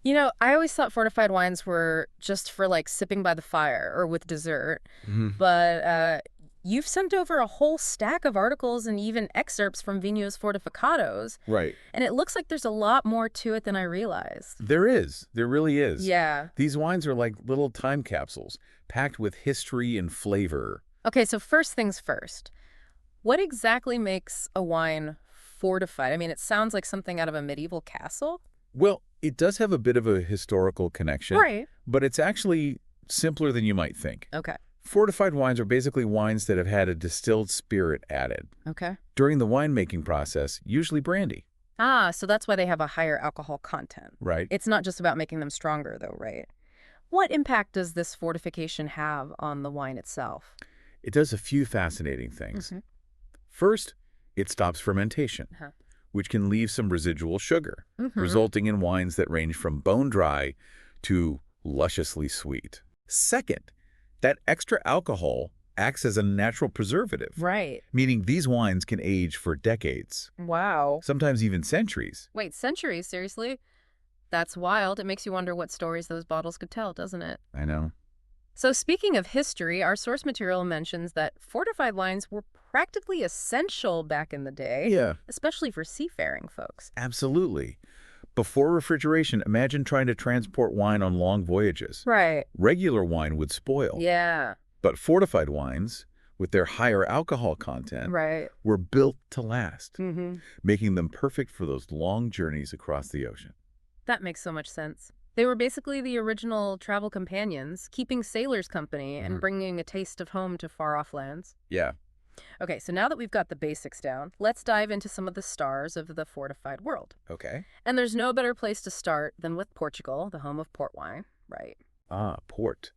You know, I always thought fortified wines were just for like sipping by the fire or with dessert, Mhm. but you've sent over a whole stack of articles and even excerpts from Vinos Fortificados, Right. and it looks like there's a lot more to it than I realized. There is. There really is. Yeah. These wines are like little time capsules, packed with history and flavor. Okay, so first things first. What exactly makes a wine fortified? I mean, it sounds like something out of a medieval castle. Well, it does have a bit of a historical connection, Right. but it's actually simpler than you might think. Okay. Fortified wines are basically wines that have had a distilled spirit added. Okay. During the winemaking process, usually brandy, Ah, so that's why they have a higher alcohol content. right? It's not just about making them stronger, though, right? What impact does this fortification have on the wine itself? It does a few fascinating things. Mm-hmm. First, it stops fermentation, Huh. which can leave some residual sugar, Mm-hmm. resulting in wines that range from bone dry to lusciously sweet. Second, that extra alcohol acts as a natural preservative, Right. meaning these wines can age for decades, Wow. sometimes even centuries. Wait, centuries, seriously? That's wild. It makes you wonder what stories those bottles could tell, doesn't it? I know. So speaking of history, our source material mentions that fortified wines were practically essential back in the day, Yeah, especially for seafaring folks. absolutely. Before refrigeration, imagine trying to transport wine on long voyages. Right. Regular wine would spoil, Yeah. but fortified wines, with their higher alcohol content, Right. were built to last, Mm-hmm. making them perfect for those long journeys across the ocean. That makes so much sense. They were basically the original travel companions, keeping sailors company and Mhm. bringing a taste of home to far-off lands. Yeah. Okay, so now that we've got the basics down, let's dive into some of the stars of the fortified world. Okay. And there's no better place to start than with Portugal, the home of port wine, right? Ah, port.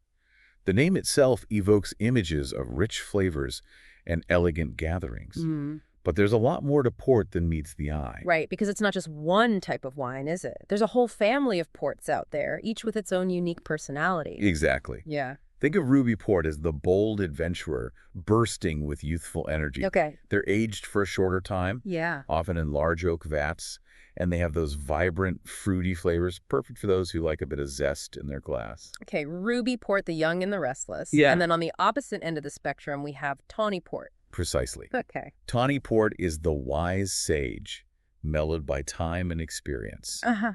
The name itself evokes images of rich flavors and elegant gatherings. Mm. But there's a lot more to port than meets the eye. Right, because it's not just one type of wine, is it? There's a whole family of ports out there, each with its own unique personality. Exactly. Yeah. Think of Ruby Port as the bold adventurer, bursting with youthful energy. Okay. They're aged for a shorter time, Yeah. often in large oak vats, and they have those vibrant, fruity flavors, perfect for those who like a bit of zest in their glass. Okay, Ruby Port, the young and the restless. Yeah. And then on the opposite end of the spectrum, we have Tawny Port. Precisely. Okay. Tawny Port is the wise sage, mellowed by time and experience. Uh-huh.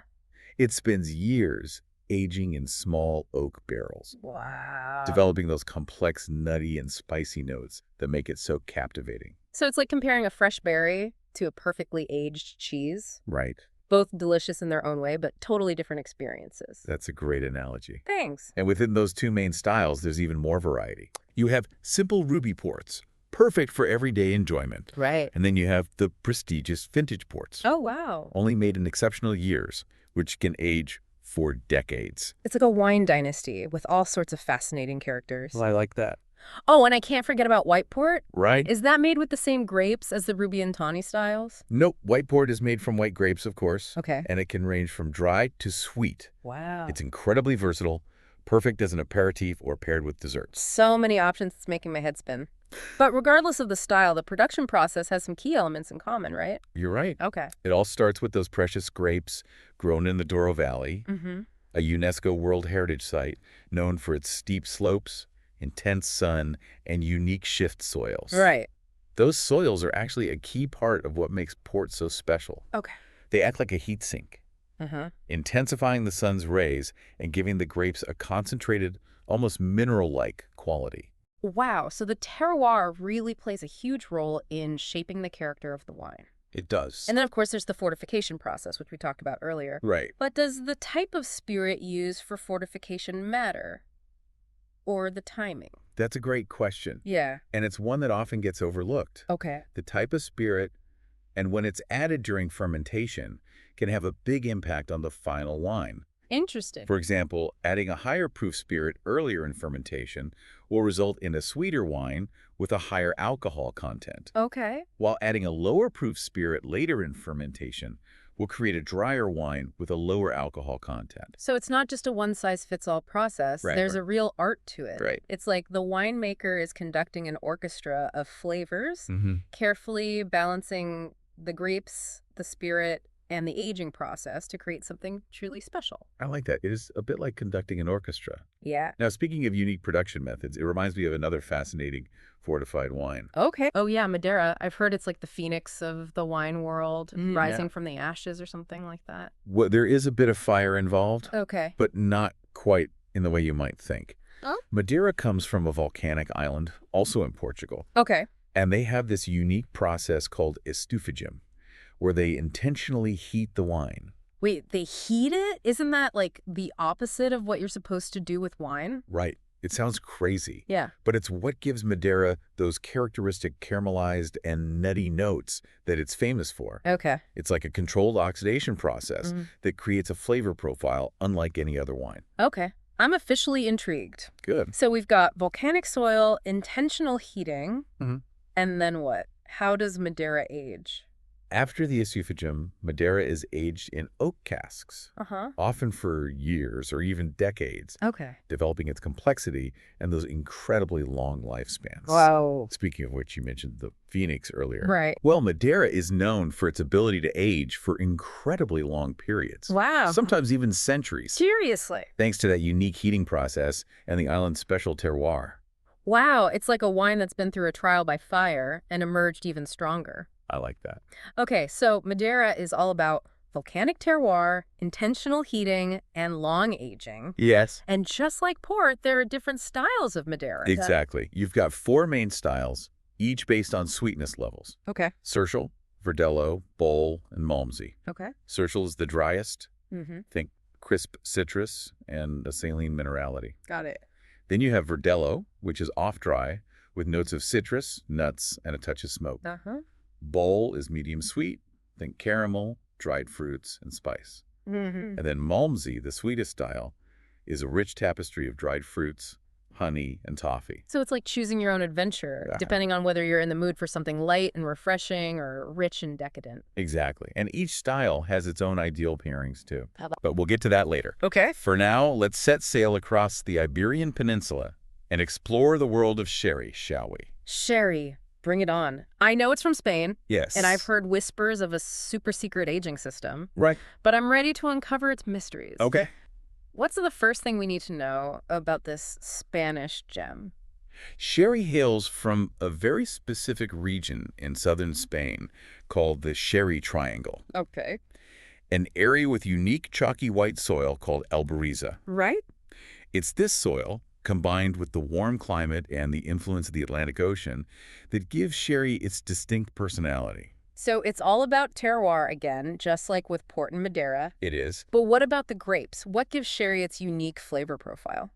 It spends years aging in small oak barrels, Wow. developing those complex, nutty, and spicy notes that make it so captivating. So it's like comparing a fresh berry to a perfectly aged cheese. Right. Both delicious in their own way, but totally different experiences. That's a great analogy. Thanks. And within those two main styles, there's even more variety. You have simple ruby ports, perfect for everyday enjoyment. Right. And then you have the prestigious vintage ports, Oh, wow. only made in exceptional years, which can age for decades. It's like a wine dynasty with all sorts of fascinating characters. I like that. Oh, and I can't forget about White Port. Right? Is that made with the same grapes as the Ruby and Tawny styles? Nope, white port is made from white grapes, of course, Okay. and it can range from dry to sweet. Wow. It's incredibly versatile, perfect as an aperitif or paired with desserts. So many options, it's making my head spin. But regardless of the style, the production process has some key elements in common, right? You're right. Okay. It all starts with those precious grapes grown in the Douro Valley, Mm-hmm. a UNESCO World Heritage Site known for its steep slopes, intense sun, and unique shift soils. Right. Those soils are actually a key part of what makes port so special. Okay. They act like a heat sink, Uh-huh. intensifying the sun's rays and giving the grapes a concentrated, almost mineral-like quality. Wow, so the terroir really plays a huge role in shaping the character of the wine. It does. And then, of course, there's the fortification process, which we talked about earlier. Right. But does the type of spirit used for fortification matter? Or the timing? That's a great question, Yeah. and it's one that often gets overlooked. Okay. The type of spirit, and when it's added during fermentation, can have a big impact on the final wine. Interesting. For example, adding a higher proof spirit earlier in fermentation will result in a sweeter wine with a higher alcohol content, Okay. while adding a lower proof spirit later in fermentation will create a drier wine with a lower alcohol content. So it's not just a one-size-fits-all process. Right, There's right. a real art to it. Right. It's like the winemaker is conducting an orchestra of flavors, Mm-hmm. carefully balancing the grapes, the spirit, and the aging process to create something truly special. I like that. It is a bit like conducting an orchestra. Yeah. Now, speaking of unique production methods, it reminds me of another fascinating fortified wine. Okay. Oh, yeah, Madeira. I've heard it's like the phoenix of the wine world, Yeah. rising from the ashes or something like that. Well, there is a bit of fire involved, Okay. but not quite in the way you might think. Oh. Madeira comes from a volcanic island, also in Portugal, Okay. and they have this unique process called estufagem, where they intentionally heat the wine. Wait, they heat it? Isn't that like the opposite of what you're supposed to do with wine? Right. It sounds crazy, Yeah. but it's what gives Madeira those characteristic caramelized and nutty notes that it's famous for. Okay. It's like a controlled oxidation process that creates a flavor profile unlike any other wine. Okay. I'm officially intrigued. Good. So we've got volcanic soil, intentional heating, Mhm. and then what? How does Madeira age? After the esophageum, Madeira is aged in oak casks, Uh-huh. often for years or even decades, Okay. developing its complexity and those incredibly long lifespans. Wow. Speaking of which, you mentioned the phoenix earlier. Right. Well, Madeira is known for its ability to age for incredibly long periods. Wow. Sometimes even centuries, Seriously. thanks to that unique heating process and the island's special terroir. Wow. It's like a wine that's been through a trial by fire and emerged even stronger. I like that. Okay, so Madeira is all about volcanic terroir, intentional heating, and long aging. Yes. And just like port, there are different styles of Madeira. Exactly. You've got 4 main styles, each based on sweetness levels. Okay. Sertial, Verdelho, Bowl, and Malmsey. Okay. Sertial is the driest. Mm-hmm. Think crisp citrus and a saline minerality. Got it. Then you have Verdelho, which is off-dry, with notes of citrus, nuts, and a touch of smoke. Uh-huh. Bowl is medium sweet. Think caramel, dried fruits, and spice. Mm-hmm. And then Malmsey, the sweetest style, is a rich tapestry of dried fruits, honey, and toffee. So it's like choosing your own adventure, Yeah. depending on whether you're in the mood for something light and refreshing or rich and decadent. Exactly. And each style has its own ideal pairings, too. How about- But we'll get to that later. Okay. For now, let's set sail across the Iberian Peninsula and explore the world of sherry, shall we? Sherry, bring it on. I know it's from Spain, Yes. and I've heard whispers of a super secret aging system, Right. but I'm ready to uncover its mysteries. Okay. What's the first thing we need to know about this Spanish gem? Sherry hails from a very specific region in southern Spain called the Sherry Triangle, Okay. an area with unique chalky white soil called albariza. Right? It's this soil, combined with the warm climate and the influence of the Atlantic Ocean, that gives sherry its distinct personality. So it's all about terroir again, just like with port and Madeira. It is. But what about the grapes? What gives sherry its unique flavor profile?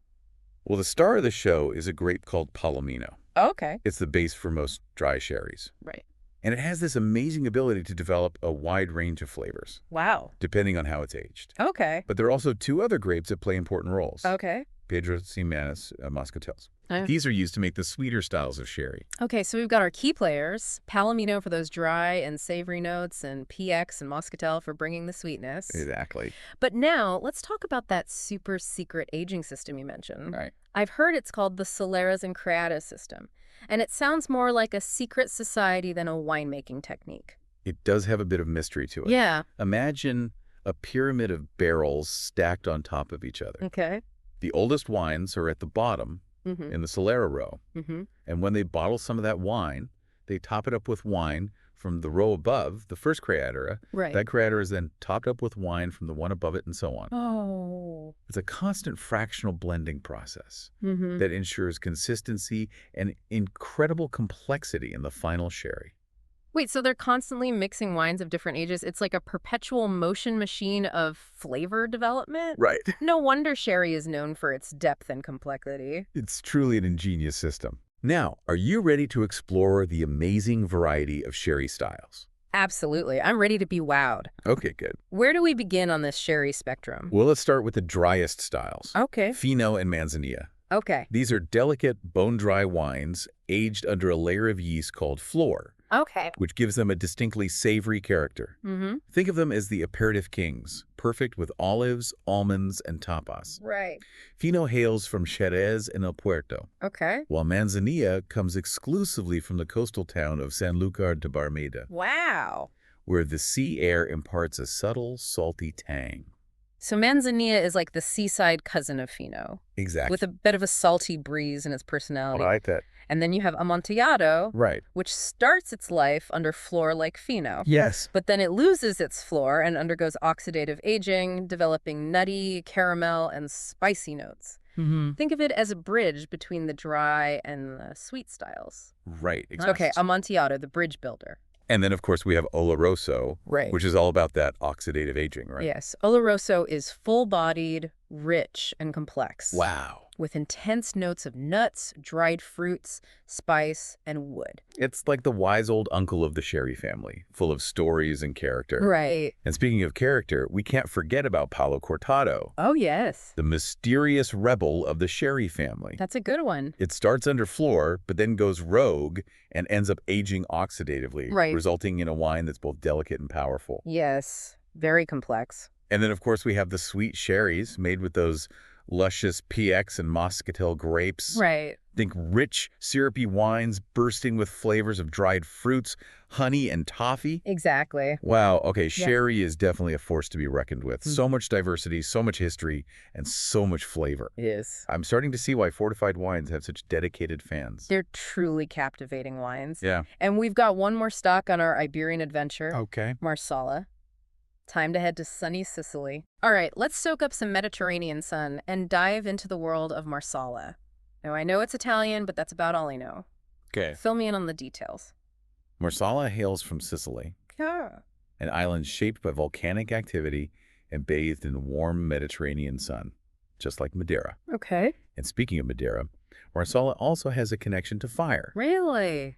Well, the star of the show is a grape called Palomino. Okay. It's the base for most dry sherries. Right. And it has this amazing ability to develop a wide range of flavors, Wow. depending on how it's aged. Okay. But there are also 2 other grapes that play important roles. Okay. Pedro Ximénez Moscatels. Oh. These are used to make the sweeter styles of sherry. Okay, so we've got our key players, Palomino for those dry and savory notes, and PX and Moscatel for bringing the sweetness. Exactly. But now, let's talk about that super secret aging system you mentioned. Right. I've heard it's called the Soleras and Creatas system, and it sounds more like a secret society than a winemaking technique. It does have a bit of mystery to it. Yeah. Imagine a pyramid of barrels stacked on top of each other. Okay. The oldest wines are at the bottom Mm-hmm. in the Solera row. Mm-hmm. And when they bottle some of that wine, they top it up with wine from the row above, the first creatura. Right. That creatura is then topped up with wine from the one above it and so on. Oh. It's a constant fractional blending process Mm-hmm. that ensures consistency and incredible complexity in the final sherry. Wait, so they're constantly mixing wines of different ages? It's like a perpetual motion machine of flavor development? Right. No wonder sherry is known for its depth and complexity. It's truly an ingenious system. Now, are you ready to explore the amazing variety of sherry styles? Absolutely. I'm ready to be wowed. Okay, good. Where do we begin on this sherry spectrum? Well, let's start with the driest styles. Okay. Fino and Manzanilla. Okay. These are delicate, bone-dry wines aged under a layer of yeast called flor, Okay. which gives them a distinctly savory character. Mm-hmm. Think of them as the aperitif kings, perfect with olives, almonds, and tapas. Right. Fino hails from Jerez and El Puerto, Okay. while Manzanilla comes exclusively from the coastal town of Sanlúcar de Barrameda. Wow. where the sea air imparts a subtle, salty tang. So Manzanilla is like the seaside cousin of Fino, with Exactly. a bit of a salty breeze in its I personality. like that. And then you have Amontillado, Right. which starts its life under floor like Fino. Yes. But then it loses its floor and undergoes oxidative aging, developing nutty, caramel, and spicy notes. Mm-hmm. Think of it as a bridge between the dry and the sweet styles. Right. Okay, Amontillado, the bridge builder. And then, of course, we have Oloroso, Right. which is all about that oxidative aging, right? Yes, Oloroso is full-bodied, rich, and complex, Wow. with intense notes of nuts, dried fruits, spice, and wood. It's like the wise old uncle of the sherry family, full of stories and character. Right. And speaking of character, we can't forget about Palo Cortado, Oh, yes. the mysterious rebel of the sherry family. That's a good one. It starts under floor, but then goes rogue and ends up aging oxidatively, Right. resulting in a wine that's both delicate and powerful. Yes, very complex. And then, of course, we have the sweet sherries made with those luscious PX and Moscatel grapes. Right. Think rich, syrupy wines bursting with flavors of dried fruits, honey, and toffee. Exactly. Wow, okay, sherry is definitely a force to be reckoned with. Mm. So much diversity, so much history, and so much flavor. Yes. I'm starting to see why fortified wines have such dedicated fans. They're truly captivating wines. Yeah. And we've got one more stock on our Iberian adventure, Okay. Marsala. Time to head to sunny Sicily. All right, let's soak up some Mediterranean sun and dive into the world of Marsala. Now, I know it's Italian, but that's about all I know. Okay. Fill me in on the details. Marsala hails from Sicily, Yeah. an island shaped by volcanic activity and bathed in warm Mediterranean sun, just like Madeira. Okay. And speaking of Madeira, Marsala also has a connection to fire. Really?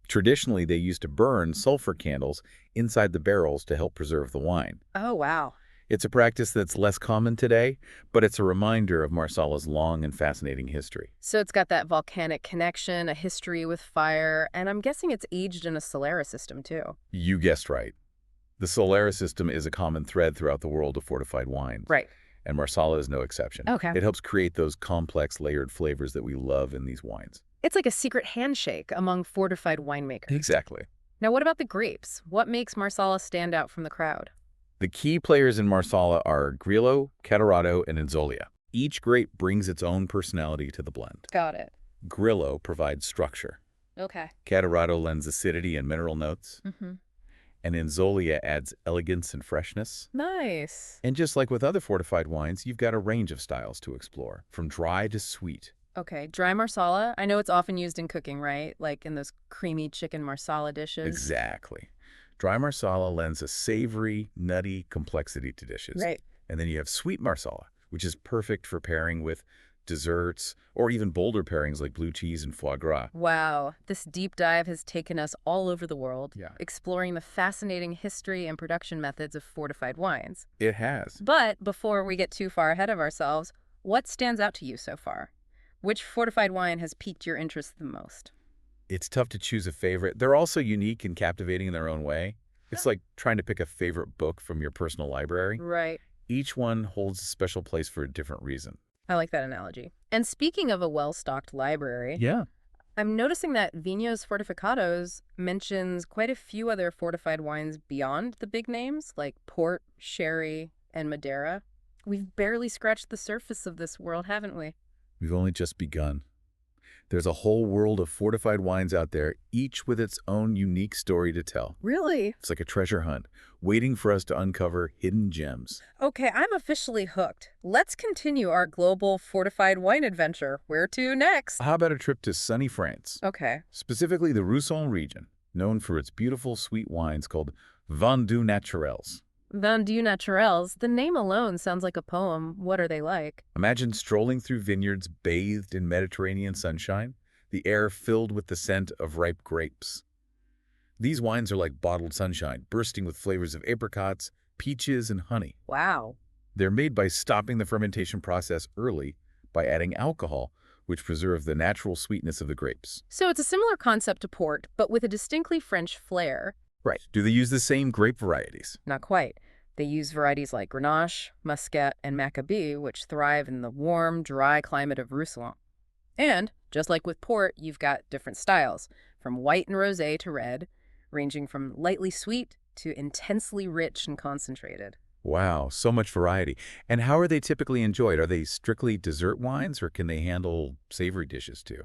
Traditionally, they used to burn sulfur candles inside the barrels to help preserve the wine. Oh, wow. It's a practice that's less common today, but it's a reminder of Marsala's long and fascinating history. So it's got that volcanic connection, a history with fire, and I'm guessing it's aged in a Solera system, too. You guessed right. The Solera system is a common thread throughout the world of fortified wines. Right. And Marsala is no exception. Okay. It helps create those complex, layered flavors that we love in these wines. It's like a secret handshake among fortified winemakers. Exactly. Now, what about the grapes? What makes Marsala stand out from the crowd? The key players in Marsala are Grillo, Catarratto, and Inzolia. Each grape brings its own personality to the blend. Got it. Grillo provides structure. Okay. Catarratto lends acidity and mineral notes. Mm-hmm. And Inzolia adds elegance and freshness. Nice. And just like with other fortified wines, you've got a range of styles to explore, from dry to sweet. Okay, dry Marsala. I know it's often used in cooking, right? Like in those creamy chicken Marsala dishes. Exactly. Dry Marsala lends a savory, nutty complexity to dishes. Right. And then you have sweet Marsala, which is perfect for pairing with desserts or even bolder pairings like blue cheese and foie gras. Wow, this deep dive has taken us all over the world, Yeah. exploring the fascinating history and production methods of fortified wines. It has. But before we get too far ahead of ourselves, what stands out to you so far? Which fortified wine has piqued your interest the most? It's tough to choose a favorite. They're also unique and captivating in their own way. It's like trying to pick a favorite book from your personal library. Right. Each one holds a special place for a different reason. I like that analogy. And speaking of a well-stocked library, Yeah. I'm noticing that Vinos Fortificados mentions quite a few other fortified wines beyond the big names, like port, sherry, and Madeira. We've barely scratched the surface of this world, haven't we? We've only just begun. There's a whole world of fortified wines out there, each with its own unique story to tell. Really? It's like a treasure hunt, waiting for us to uncover hidden gems. Okay, I'm officially hooked. Let's continue our global fortified wine adventure. Where to next? How about a trip to sunny France? Okay. Specifically the Rousson region, known for its beautiful sweet wines called Vendu Naturels. Vendu Naturels. The name alone sounds like a poem. What are they like? Imagine strolling through vineyards bathed in Mediterranean sunshine, the air filled with the scent of ripe grapes. These wines are like bottled sunshine, bursting with flavors of apricots, peaches, and honey. Wow. They're made by stopping the fermentation process early by adding alcohol, which preserves the natural sweetness of the grapes. So it's a similar concept to port, but with a distinctly French flair. Right. Do they use the same grape varieties? Not quite. They use varieties like Grenache, Muscat, and Macabee, which thrive in the warm, dry climate of Rousselon. And, just like with port, you've got different styles, from white and rosé to red, ranging from lightly sweet to intensely rich and concentrated. Wow, so much variety. And how are they typically enjoyed? Are they strictly dessert wines, or can they handle savory dishes too?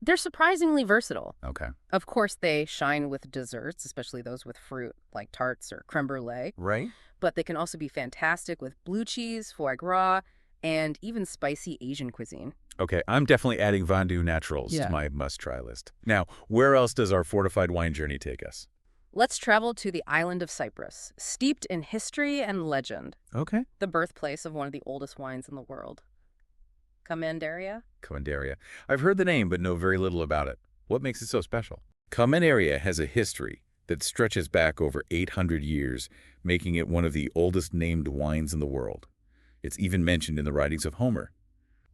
They're surprisingly versatile. Okay. Of course, they shine with desserts, especially those with fruit, like tarts or creme brulee, Right? but they can also be fantastic with blue cheese, foie gras, and even spicy Asian cuisine. Okay, I'm definitely adding Vendu Naturals to Yeah. my must-try list. Now, where else does our fortified wine journey take us? Let's travel to the island of Cyprus, steeped in history and legend, Okay. the birthplace of one of the oldest wines in the world. Commanderia? Commanderia. I've heard the name, but know very little about it. What makes it so special? Commanderia has a history that stretches back over 800 years, making it one of the oldest named wines in the world. It's even mentioned in the writings of Homer.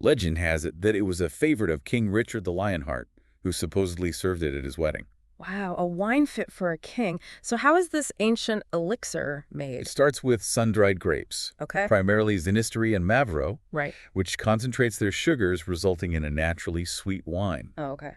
Legend has it that it was a favorite of King Richard the Lionheart, who supposedly served it at his wedding. Wow, a wine fit for a king. So how is this ancient elixir It made? starts with sun-dried grapes, Okay. primarily Xanisteri and Mavro, Right. which concentrates their sugars, resulting in a naturally sweet wine. Oh, okay.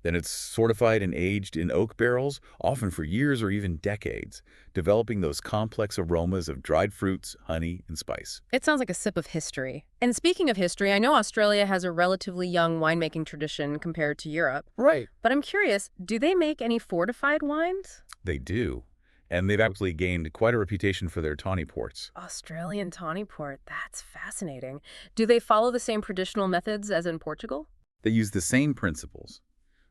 Then it's fortified and aged in oak barrels, often for years or even decades, developing those complex aromas of dried fruits, honey, and spice. It sounds like a sip of history. And speaking of history, I know Australia has a relatively young winemaking tradition compared to Europe. Right. But I'm curious, do they make any fortified wines? They do. And they've actually gained quite a reputation for their tawny ports. Australian tawny port, that's fascinating. Do they follow the same traditional methods as in Portugal? They use the same principles,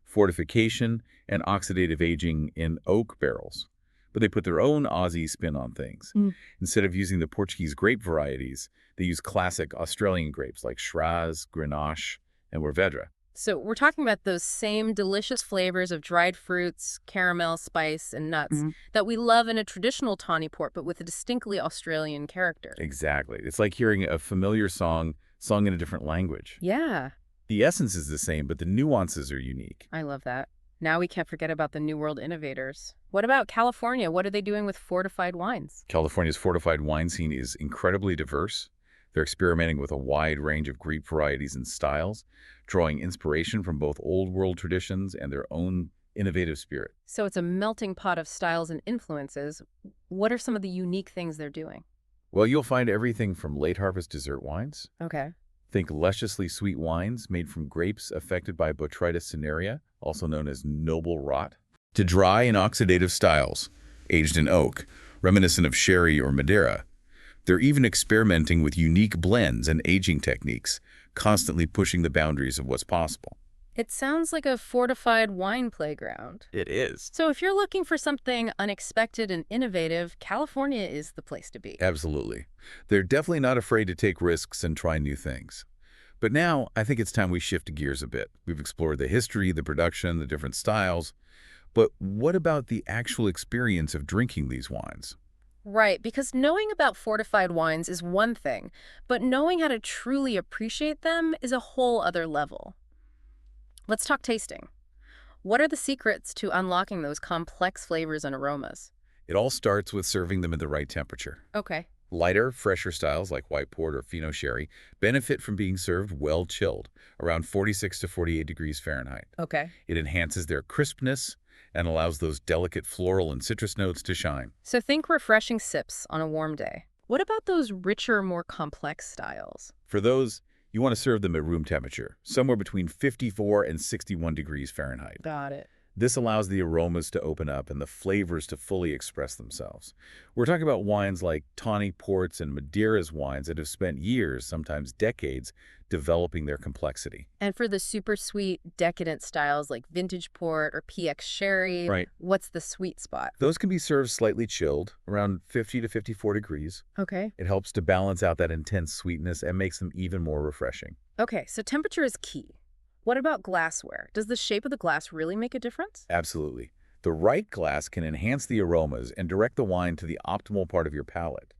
fortification and oxidative aging in oak barrels, but they put their own Aussie spin on things. Mm. Instead of using the Portuguese grape varieties, they use classic Australian grapes like Shiraz, Grenache, and Mourvedre. So we're talking about those same delicious flavors of dried fruits, caramel, spice, and nuts that we love in a traditional tawny port, but with a distinctly Australian character. Exactly. It's like hearing a familiar song sung in a different language. Yeah, The essence is the same, but the nuances are unique. I love that. Now we can't forget about the New World innovators. What about California? What are they doing with fortified wines? California's fortified wine scene is incredibly diverse. They're experimenting with a wide range of grape varieties and styles, drawing inspiration from both old world traditions and their own innovative spirit. So it's a melting pot of styles and influences. What are some of the unique things they're doing? Well, you'll find everything from late harvest dessert wines. Okay. Think lusciously sweet wines made from grapes affected by Botrytis cinerea, also known as noble rot, to dry and oxidative styles, aged in oak, reminiscent of sherry or Madeira. They're even experimenting with unique blends and aging techniques, constantly pushing the boundaries of what's possible. It sounds like a fortified wine playground. It is. So if you're looking for something unexpected and innovative, California is the place to be. Absolutely. They're definitely not afraid to take risks and try new things. But now, I think it's time we shift gears a bit. We've explored the history, the production, the different styles. But what about the actual experience of drinking these wines? Right, because knowing about fortified wines is one thing, but knowing how to truly appreciate them is a whole other level. Let's talk tasting. What are the secrets to unlocking those complex flavors and aromas? It all starts with serving them at the right temperature. Okay. Lighter, fresher styles like white port or Fino sherry benefit from being served well chilled, around 46 to 48 degrees Fahrenheit. Okay. It enhances their crispness and allows those delicate floral and citrus notes to shine. So think refreshing sips on a warm day. What about those richer, more complex styles? For those, you want to serve them at room temperature, somewhere between 54 and 61 degrees Fahrenheit. Got it. This allows the aromas to open up and the flavors to fully express themselves. We're talking about wines like tawny ports and Madeira's wines that have spent years, sometimes decades, developing their complexity. And for the super sweet, decadent styles like vintage port or PX sherry, Right. what's the sweet spot? Those can be served slightly chilled, around 50 to 54 degrees. Okay. It helps to balance out that intense sweetness and makes them even more refreshing. Okay, so temperature is key. What about glassware? Does the shape of the glass really make a difference? Absolutely. The right glass can enhance the aromas and direct the wine to the optimal part of your palate.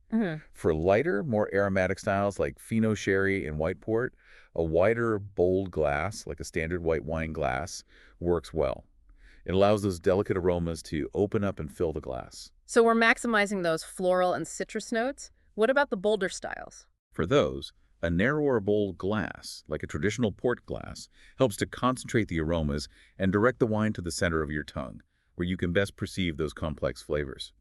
For lighter, more aromatic styles like Fino sherry and white port, a wider, bold glass, like a standard white wine glass, works well. It allows those delicate aromas to open up and fill the glass. So we're maximizing those floral and citrus notes. What about the bolder styles? For those, a narrower bold glass, like a traditional port glass, helps to concentrate the aromas and direct the wine to the center of your tongue, where you can best perceive those complex flavors.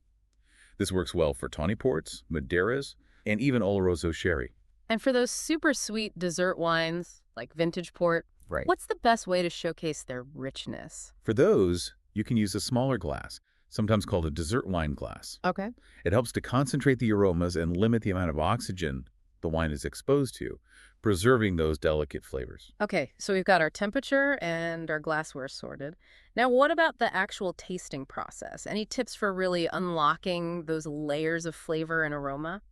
This works well for tawny ports, Madeiras, and even Oloroso sherry. And for those super sweet dessert wines, like vintage port, Right. what's the best way to showcase their richness? For those, you can use a smaller glass, sometimes called a dessert wine glass. Okay. It helps to concentrate the aromas and limit the amount of oxygen the wine is exposed to, preserving those delicate flavors. Okay, so we've got our temperature and our glassware sorted. Now, what about the actual tasting process? Any tips for really unlocking those layers of flavor and aroma?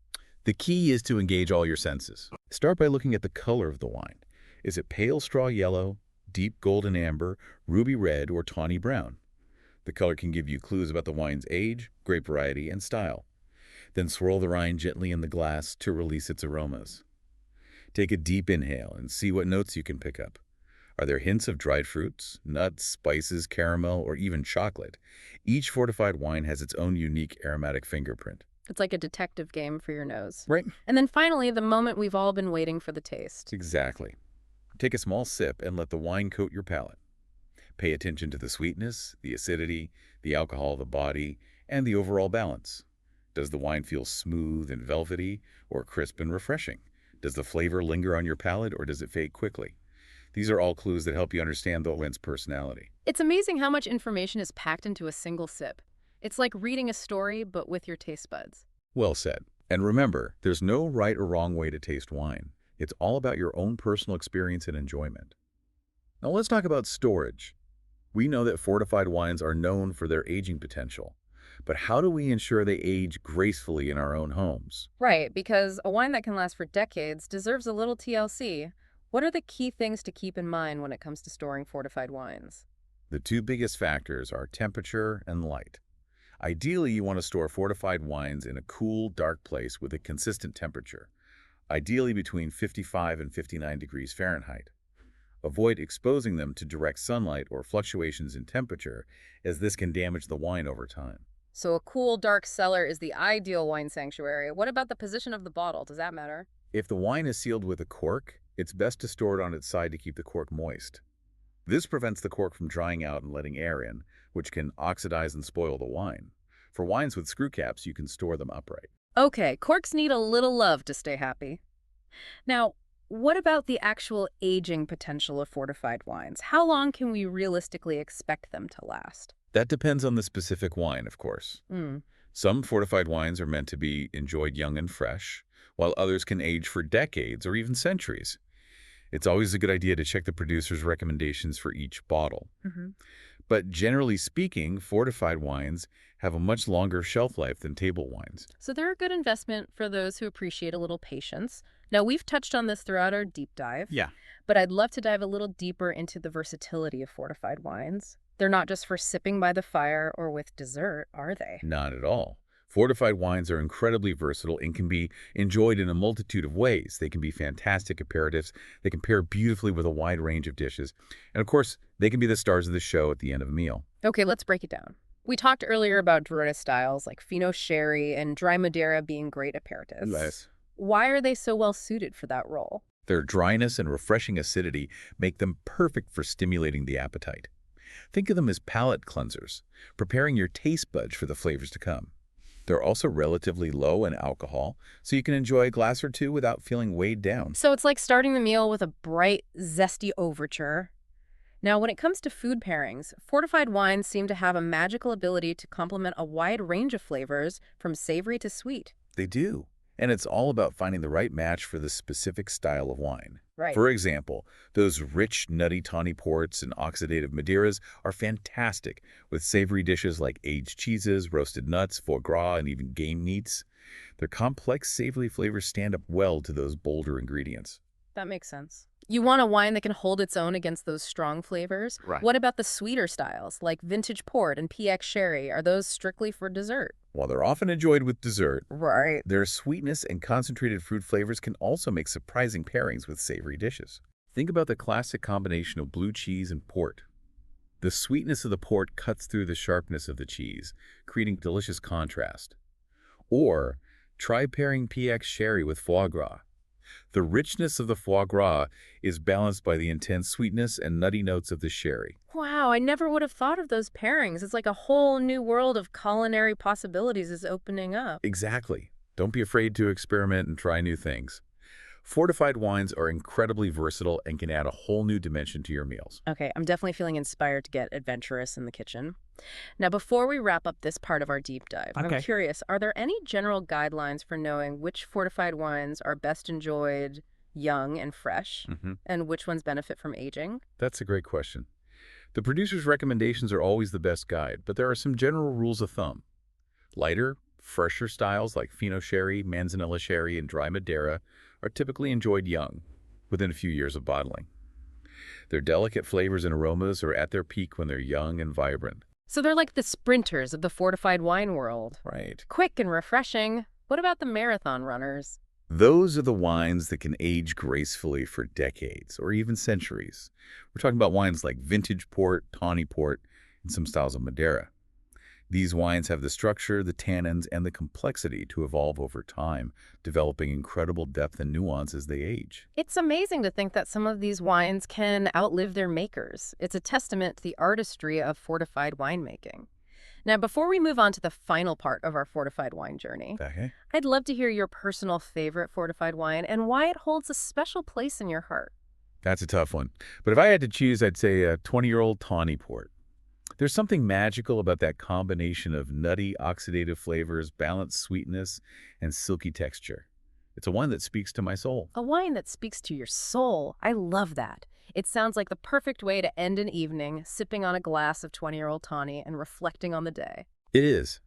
The key is to engage all your senses. Start by looking at the color of the wine. Is it pale straw yellow, deep golden amber, ruby red, or tawny brown? The color can give you clues about the wine's age, grape variety, and style. Then swirl the rind gently in the glass to release its aromas. Take a deep inhale and see what notes you can pick up. Are there hints of dried fruits, nuts, spices, caramel, or even chocolate? Each fortified wine has its own unique aromatic fingerprint. It's like a detective game for your nose. Right. And then finally, the moment we've all been waiting for the taste. Exactly. Take a small sip and let the wine coat your palate. Pay attention to the sweetness, the acidity, the alcohol of the body, and the overall balance. Does the wine feel smooth and velvety, or crisp and refreshing? Does the flavor linger on your palate, or does it fade quickly? These are all clues that help you understand the wine's personality. It's amazing how much information is packed into a single sip. It's like reading a story, but with your taste buds. Well said. And remember, there's no right or wrong way to taste wine. It's all about your own personal experience and enjoyment. Now let's talk about storage. We know that fortified wines are known for their aging potential. But how do we ensure they age gracefully in our own homes? Right, because a wine that can last for decades deserves a little TLC. What are the key things to keep in mind when it comes to storing fortified wines? The two biggest factors are temperature and light. Ideally, you want to store fortified wines in a cool, dark place with a consistent temperature, ideally between 55 and 59 degrees Fahrenheit. Avoid exposing them to direct sunlight or fluctuations in temperature, as this can damage the wine over time. So a cool, dark cellar is the ideal wine sanctuary. What about the position of the bottle? Does that matter? If the wine is sealed with a cork, it's best to store it on its side to keep the cork moist. This prevents the cork from drying out and letting air in, which can oxidize and spoil the wine. For wines with screw caps, you can store them upright. Okay, corks need a little love to stay happy. Now, what about the actual aging potential of fortified wines? How long can we realistically expect them to last? That depends on the specific wine, of course. Hmm. Some fortified wines are meant to be enjoyed young and fresh, while others can age for decades or even centuries. It's always a good idea to check the producer's recommendations for each bottle. Mm-hmm. But generally speaking, fortified wines have a much longer shelf life than table wines. So they're a good investment for those who appreciate a little patience. Now, we've touched on this throughout our deep dive, Yeah. but I'd love to dive a little deeper into the versatility of fortified wines. They're not just for sipping by the fire or with dessert, are they? Not at all. Fortified wines are incredibly versatile and can be enjoyed in a multitude of ways. They can be fantastic aperitifs. They can pair beautifully with a wide range of dishes. And of course, they can be the stars of the show at the end of a meal. Okay, let's break it down. We talked earlier about dryness styles like Fino Sherry and Dry Madeira being great aperitifs. Yes. Why are they so well suited for that role? Their dryness and refreshing acidity make them perfect for stimulating the appetite. Think of them as palate cleansers, preparing your taste buds for the flavors to come. They're also relatively low in alcohol, so you can enjoy a glass or two without feeling weighed down. So it's like starting the meal with a bright, zesty overture. Now, when it comes to food pairings, fortified wines seem to have a magical ability to complement a wide range of flavors, from savory to sweet. They do. And it's all about finding the right match for the specific style of wine. Right. For example, those rich, nutty tawny ports and oxidative Madeiras are fantastic with savory dishes like aged cheeses, roasted nuts, foie gras, and even game meats. Their complex, savory flavors stand up well to those bolder ingredients. That makes sense. You want a wine that can hold its own against those strong flavors? Right. What about the sweeter styles, like vintage port and PX sherry? Are those strictly for dessert? While they're often enjoyed with dessert, Right. their sweetness and concentrated fruit flavors can also make surprising pairings with savory dishes. Think about the classic combination of blue cheese and port. The sweetness of the port cuts through the sharpness of the cheese, creating delicious contrast. Or try pairing PX sherry with foie gras. The richness of the foie gras is balanced by the intense sweetness and nutty notes of the sherry. Wow, I never would have thought of those pairings. It's like a whole new world of culinary possibilities is opening up. Exactly. Don't be afraid to experiment and try new things. Fortified wines are incredibly versatile and can add a whole new dimension to your meals. Okay, I'm definitely feeling inspired to get adventurous in the kitchen. Now, before we wrap up this part of our deep dive, I'm Okay. curious, are there any general guidelines for knowing which fortified wines are best enjoyed young and fresh, hmm and which ones benefit from aging? That's a great question. The producer's recommendations are always the best guide, but there are some general rules of thumb. Lighter, fresher styles like Fino Sherry, Manzanilla Sherry, and Dry Madeira are typically enjoyed young, within a few years of bottling. Their delicate flavors and aromas are at their peak when they're young and vibrant. So they're like the sprinters of the fortified wine world. Right. Quick and refreshing. What about the marathon runners? Those are the wines that can age gracefully for decades or even centuries. We're talking about wines like vintage port, tawny port, and some styles of Madeira. These wines have the structure, the tannins, and the complexity to evolve over time, developing incredible depth and nuance as they age. It's amazing to think that some of these wines can outlive their makers. It's a testament to the artistry of fortified winemaking. Now, before we move on to the final part of our fortified wine journey, Okay. I'd love to hear your personal favorite fortified wine and why it holds a special place in your heart. That's a tough one. But if I had to choose, I'd say a 20-year-old tawny port. There's something magical about that combination of nutty, oxidative flavors, balanced sweetness, and silky texture. It's a wine that speaks to my soul. A wine that speaks to your soul. I love that. It sounds like the perfect way to end an evening, sipping on a glass of 20-year-old tawny and reflecting on the day. It is.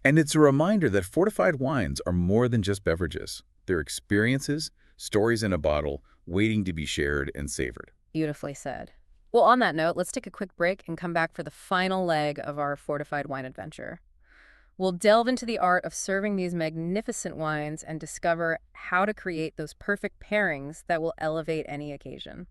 And it's a reminder that fortified wines are more than just beverages. They're experiences, stories in a bottle, waiting to be shared and savored. Beautifully said. Well, on that note, let's take a quick break and come back for the final leg of our fortified wine adventure. We'll delve into the art of serving these magnificent wines and discover how to create those perfect pairings that will elevate any occasion.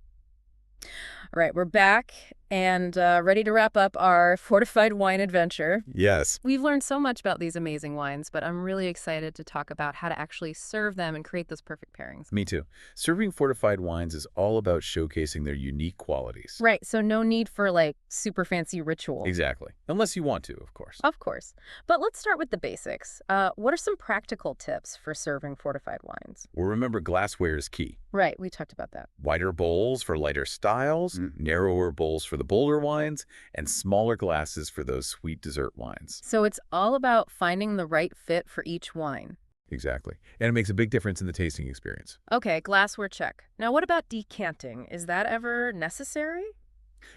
All right, we're back and ready to wrap up our fortified wine adventure. Yes. We've learned so much about these amazing wines, but I'm really excited to talk about how to actually serve them and create those perfect pairings. Me too. Serving fortified wines is all about showcasing their unique qualities. Right, so no need for like super fancy ritual. Exactly. Unless you want to, of course. Of course. But let's start with the basics. What are some practical tips for serving fortified wines? Well, remember, glassware is key. Right, we talked about that. Wider bowls for lighter styles, narrower bowls for the bolder wines, and smaller glasses for those sweet dessert wines. So it's all about finding the right fit for each wine. Exactly. And it makes a big difference in the tasting experience. Okay, glassware check. Now what about decanting? Is that ever necessary?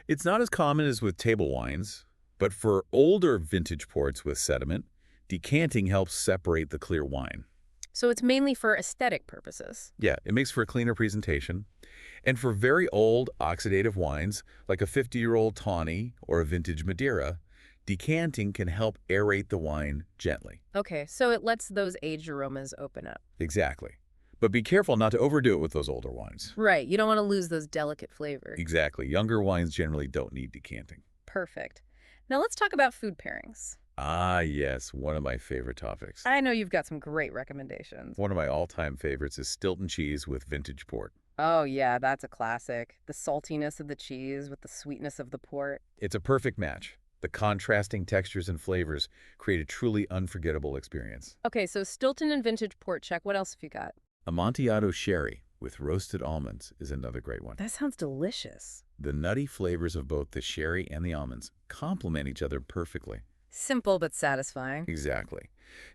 It's not as common as with table wines, but for older vintage ports with sediment, decanting helps separate the clear wine. So it's mainly for aesthetic purposes. Yeah, it makes for a cleaner presentation. And for very old oxidative wines, like a 50-year-old tawny or a vintage Madeira, decanting can help aerate the wine gently. Okay, so it lets those aged aromas open up. Exactly. But be careful not to overdo it with those older wines. Right, you don't want to lose those delicate flavors. Exactly. Younger wines generally don't need decanting. Perfect. Now let's talk about food pairings. Ah, yes, one of my favorite topics. I know you've got some great recommendations. One of my all-time favorites is Stilton cheese with vintage port. Oh, yeah, that's a classic. The saltiness of the cheese with the sweetness of the port. It's a perfect match. The contrasting textures and flavors create a truly unforgettable experience. Okay, so Stilton and vintage port check. What else have you got? Amontillado sherry with roasted almonds is another great one. That sounds delicious. The nutty flavors of both the sherry and the almonds complement each other perfectly. Simple but satisfying. Exactly.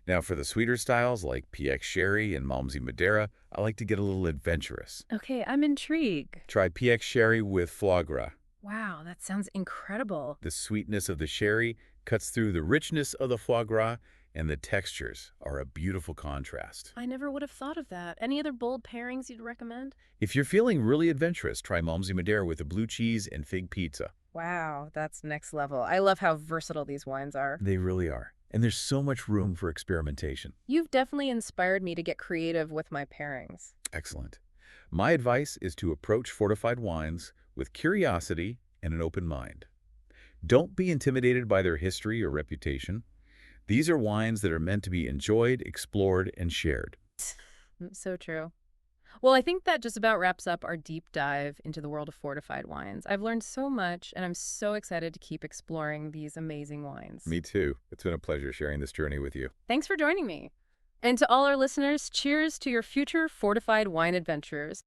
Now, for the sweeter styles like PX Sherry and Malmsey Madeira, I like to get a little adventurous. Okay, I'm intrigued. Try PX Sherry with foie gras. Wow, that sounds incredible. The sweetness of the sherry cuts through the richness of the foie gras, and the textures are a beautiful contrast. I never would have thought of that. Any other bold pairings you'd recommend? If you're feeling really adventurous, try Malmsey Madeira with a blue cheese and fig pizza. Wow, that's next level. I love how versatile these wines are. They really are. And there's so much room for experimentation. You've definitely inspired me to get creative with my pairings. Excellent. My advice is to approach fortified wines with curiosity and an open mind. Don't be intimidated by their history or reputation. These are wines that are meant to be enjoyed, explored, and shared. So true. Well, I think that just about wraps up our deep dive into the world of fortified wines. I've learned so much, and I'm so excited to keep exploring these amazing wines. Me too. It's been a pleasure sharing this journey with you. Thanks for joining me. And to all our listeners, cheers to your future fortified wine adventures.